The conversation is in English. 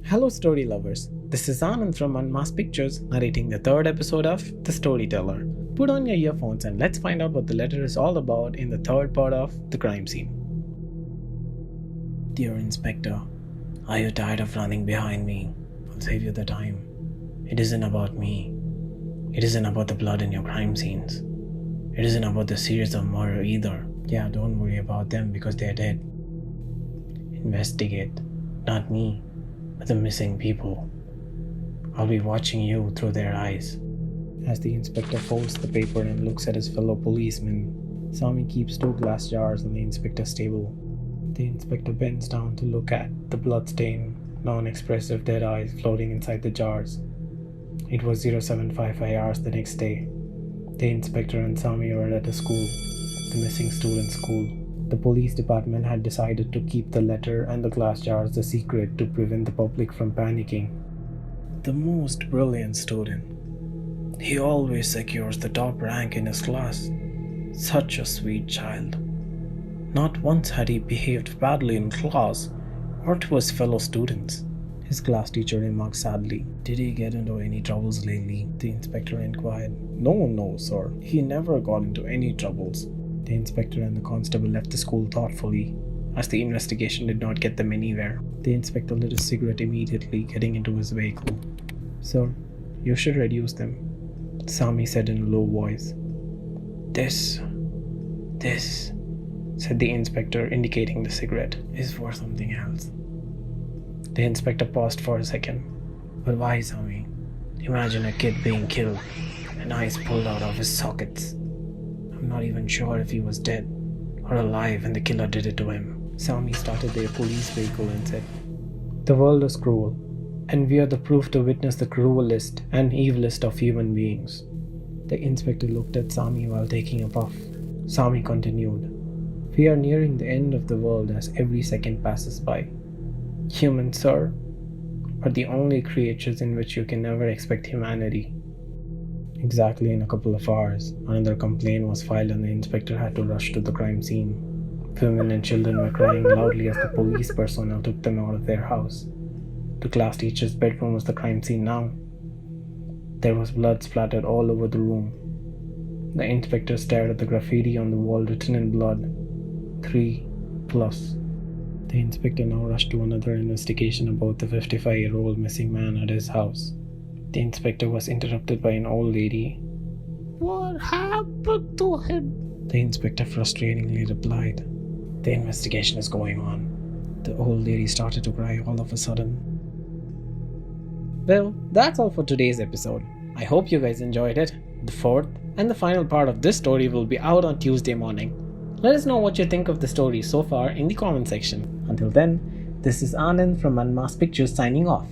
Hello story lovers, this is Anand from Unmasked Pictures narrating the third episode of The Storyteller. Put on your earphones and let's find out what the letter is all about in the third part of The Crime Scene. Dear Inspector, are you tired of running behind me? I'll save you the time. It isn't about me. It isn't about the blood in your crime scenes. It isn't about the series of murder either. Yeah, don't worry about them because they're dead. Investigate, not me, but the missing people. I'll be watching you through their eyes. As the inspector folds the paper and looks at his fellow policeman, Saami keeps 2 glass jars on the inspector's table. The inspector bends down to look at the blood-stained, non-expressive dead eyes floating inside the jars. It was 0755 hours the next day. The inspector and Saami were at a school, the missing student school. The police department had decided to keep the letter and the glass jars a secret to prevent the public from panicking. The most brilliant student. He always secures the top rank in his class. Such a sweet child. Not once had he behaved badly in class or to his fellow students. His class teacher remarked sadly. Did he get into any troubles lately? The inspector inquired. No, sir. He never got into any troubles. The inspector and the constable left the school thoughtfully, as the investigation did not get them anywhere. The inspector lit a cigarette immediately, getting into his vehicle. Sir, you should reduce them, Saami said in a low voice. This, said the inspector, indicating the cigarette, is for something else. The inspector paused for a second. But why, Saami? Imagine a kid being killed, and eyes pulled out of his sockets. I'm not even sure if he was dead or alive when the killer did it to him. Saami started their police vehicle and said, The world is cruel, and we are the proof to witness the cruelest and evilest of human beings. The inspector looked at Saami while taking a puff. Saami continued, We are nearing the end of the world as every second passes by. Humans, sir, are the only creatures in which you can never expect humanity. Exactly in a couple of hours, another complaint was filed and the inspector had to rush to the crime scene. Women and children were crying loudly as the police personnel took them out of their house. The class teacher's bedroom was the crime scene now. There was blood splattered all over the room. The inspector stared at the graffiti on the wall written in blood, 3+. The inspector now rushed to another investigation about the 55-year-old missing man at his house. The inspector was interrupted by an old lady. What happened to him? The inspector frustratingly replied. The investigation is going on. The old lady started to cry all of a sudden. Well, that's all for today's episode. I hope you guys enjoyed it. The fourth and the final part of this story will be out on Tuesday morning. Let us know what you think of the story so far in the comment section. Until then, this is Anand from Unmasked Pictures signing off.